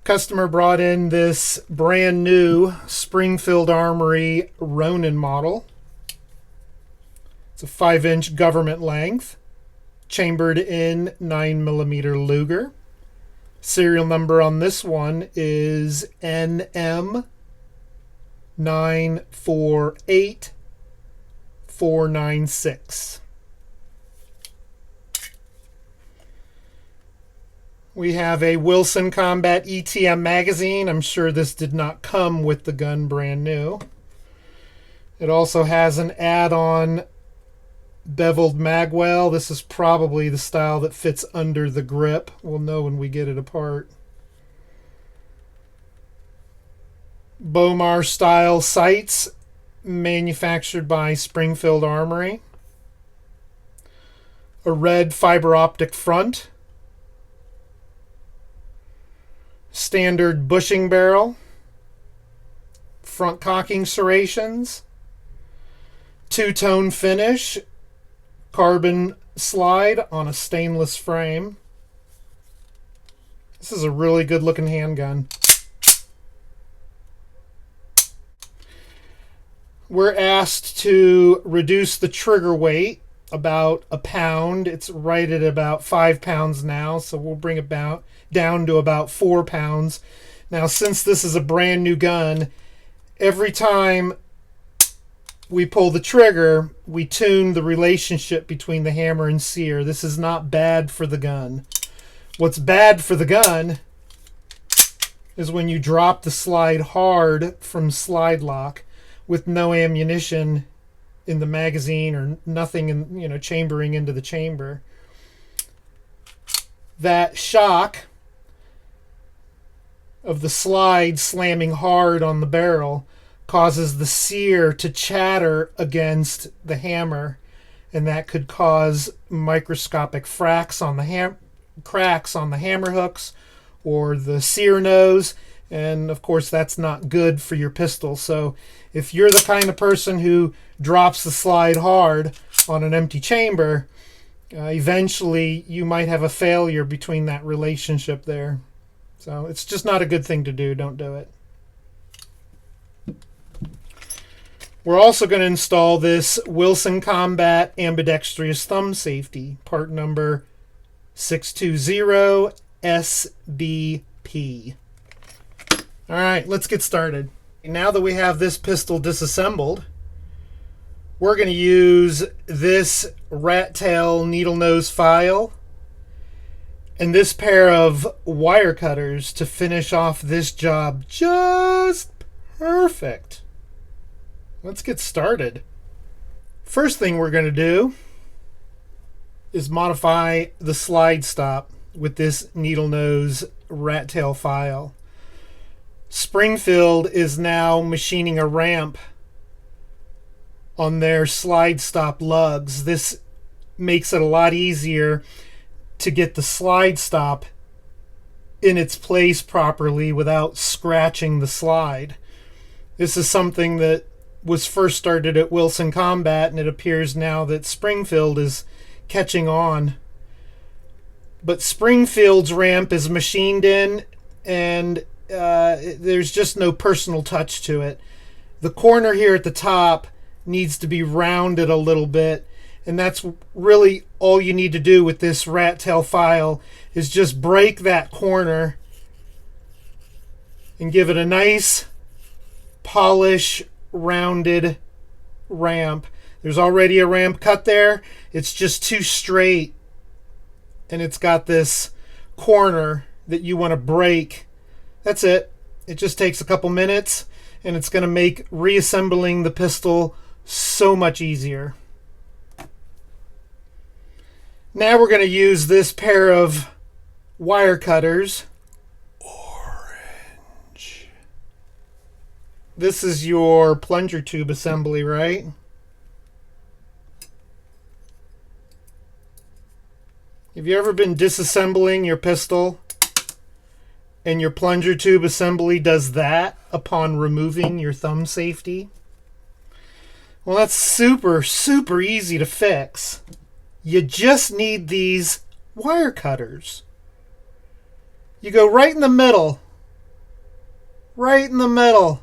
Customer brought in this brand new Springfield Armory Ronin model. It's a 5-inch government length, chambered in 9mm Luger. Serial number on this one is NM948496. We have a Wilson Combat ETM magazine. I'm sure this did not come with the gun brand new. It also has an add-on beveled magwell. This is probably the style that fits under the grip. We'll know when we get it apart. Bomar style sights manufactured by Springfield Armory. A red fiber optic front. Standard bushing barrel. Front cocking serrations. Two-tone finish. Carbon slide on a stainless frame. This is a really good looking handgun. We're asked to reduce the trigger weight about a pound. It's right at about 5 pounds now, so we'll bring it down to about 4 pounds. Now, since this is a brand new gun, every time we pull the trigger, we tune the relationship between the hammer and sear. This is not bad for the gun. What's bad for the gun is when you drop the slide hard from slide lock with no ammunition in the magazine or nothing in, chambering into the chamber. That shock of the slide slamming hard on the barrel causes the sear to chatter against the hammer, and that could cause microscopic cracks on the hammer hooks or the sear nose, and of course that's not good for your pistol. So if you're the kind of person who drops the slide hard on an empty chamber, eventually you might have a failure between that relationship there. So it's just not a good thing to do. Don't do it. We're also going to install this Wilson Combat Ambidextrous thumb safety, part number 620SBP. All right, let's get started. Now that we have this pistol disassembled, we're going to use this rat tail needle nose file and this pair of wire cutters to finish off this job just perfect. Let's get started. First thing we're going to do is modify the slide stop with this needle nose rat tail file. Springfield is now machining a ramp on their slide stop lugs. This makes it a lot easier to get the slide stop in its place properly without scratching the slide. This is something that was first started at Wilson Combat, and it appears now that Springfield is catching on. But Springfield's ramp is machined in, and there's just no personal touch to it. The corner here at the top needs to be rounded a little bit, and that's really all you need to do with this rat tail file is just break that corner and give it a nice polish rounded ramp. There's already a ramp cut there. It's just too straight, and it's got this corner that you want to break. That's it. It just takes a couple minutes, and it's going to make reassembling the pistol so much easier. Now we're going to use this pair of wire cutters. Orange. This is your plunger tube assembly, right? Have you ever been disassembling your pistol and your plunger tube assembly does that upon removing your thumb safety? Well, that's super, super easy to fix. You just need these wire cutters. You go right in the middle right in the middle.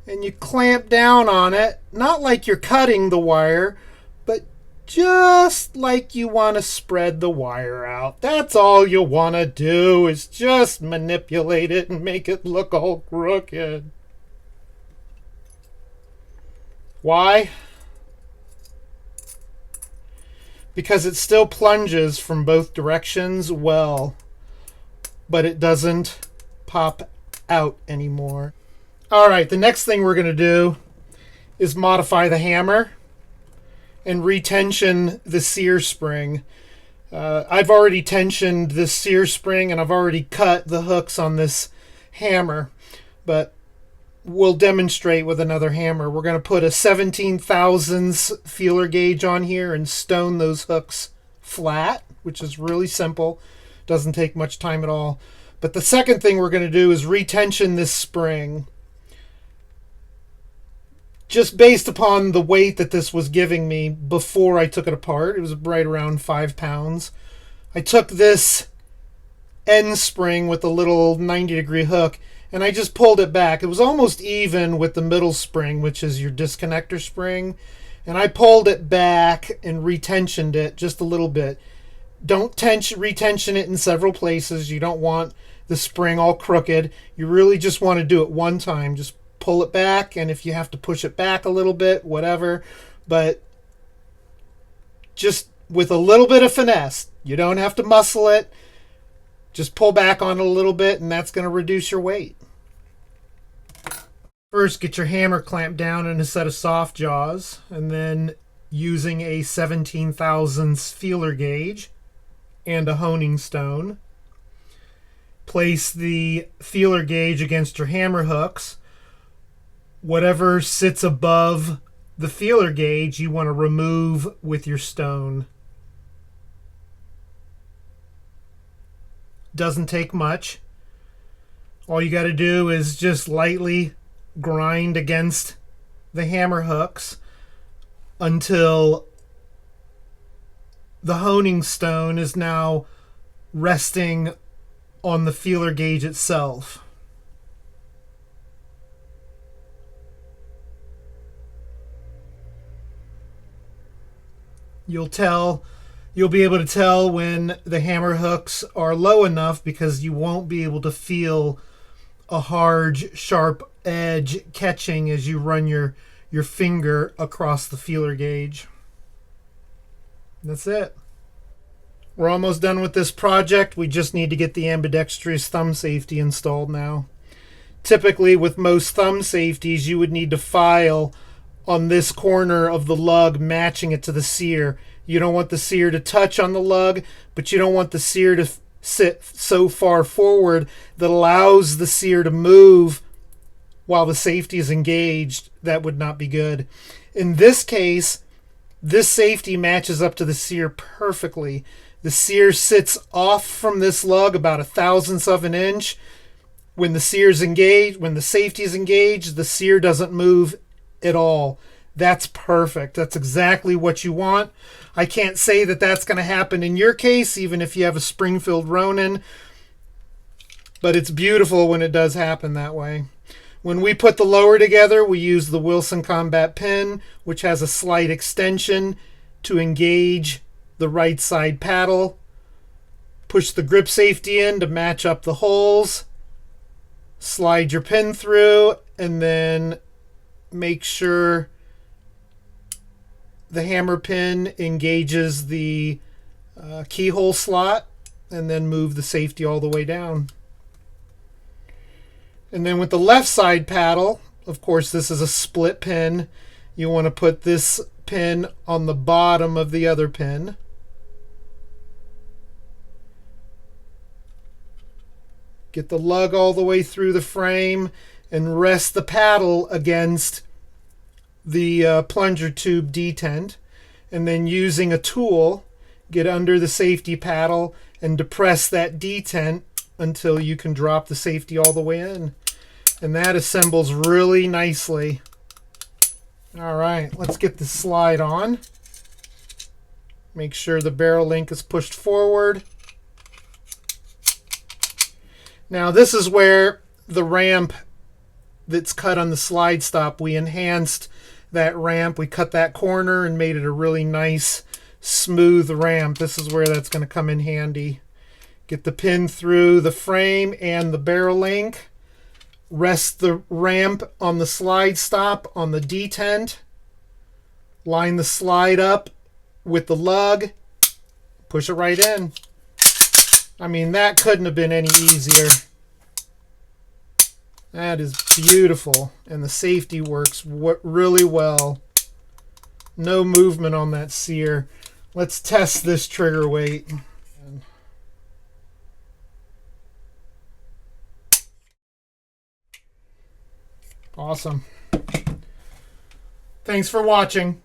And you clamp down on it, not like you're cutting the wire, but just like you want to spread the wire out. That's all you want to do, is just manipulate it and make it look all crooked. Why? Because it still plunges from both directions well, but it doesn't pop out anymore. Alright, the next thing we're going to do is modify the hammer and retension the sear spring. I've already tensioned this sear spring and I've already cut the hooks on this hammer, but we'll demonstrate with another hammer. We're going to put a 17 thousandths feeler gauge on here and stone those hooks flat, which is really simple. Doesn't take much time at all. But the second thing we're going to do is retension this spring. Just based upon the weight that this was giving me before I took it apart, it was right around 5 pounds. I took this end spring with a little 90-degree hook and I just pulled it back. It was almost even with the middle spring, which is your disconnector spring. And I pulled it back and retensioned it just a little bit. Don't retension it in several places. You don't want the spring all crooked. You really just want to do it one time. Just pull it back, and if you have to push it back a little bit, whatever. But just with a little bit of finesse. You don't have to muscle it. Just pull back on it a little bit, and that's going to reduce your weight. First, get your hammer clamped down in a set of soft jaws, and then using a 17 thousandths feeler gauge and a honing stone, place the feeler gauge against your hammer hooks. Whatever sits above the feeler gauge, you want to remove with your stone. Doesn't take much. All you got to do is just lightly grind against the hammer hooks until the honing stone is now resting on the feeler gauge itself. You'll be able to tell when the hammer hooks are low enough, because you won't be able to feel a hard, sharp edge catching as you run your finger across the feeler gauge. That's it. We're almost done with this project. We just need to get the ambidextrous thumb safety installed now. Typically, with most thumb safeties, you would need to file on this corner of the lug, matching it to the sear. You don't want the sear to touch on the lug, but you don't want the sear to sit so far forward that allows the sear to move while the safety is engaged. That would not be good. In this case, this safety matches up to the sear perfectly. The sear sits off from this lug about 1/1000th of an inch. When the sear's engaged, when the safety is engaged, the sear doesn't move at all. That's perfect. That's exactly what you want. I can't say that that's going to happen in your case, even if you have a Springfield Ronin, but it's beautiful when it does happen that way. When we put the lower together, we use the Wilson Combat pin, which has a slight extension to engage the right side paddle. Push the grip safety in to match up the holes. Slide your pin through, and then make sure the hammer pin engages the keyhole slot, and then move the safety all the way down. And then with the left side paddle, of course this is a split pin, you want to put this pin on the bottom of the other pin. Get the lug all the way through the frame and rest the paddle against the plunger tube detent, and then using a tool, get under the safety paddle and depress that detent until you can drop the safety all the way in. And that assembles really nicely. All right, let's get the slide on. Make sure the barrel link is pushed forward. Now this is where the ramp that's cut on the slide stop. We enhanced that ramp. We cut that corner and made it a really nice, smooth ramp. This is where that's going to come in handy. Get the pin through the frame and the barrel link. Rest the ramp on the slide stop on the detent. Line the slide up with the lug. Push it right in. I mean, that couldn't have been any easier. That is beautiful. And the safety works really well. No movement on that sear. Let's test this trigger weight. Awesome. Thanks for watching.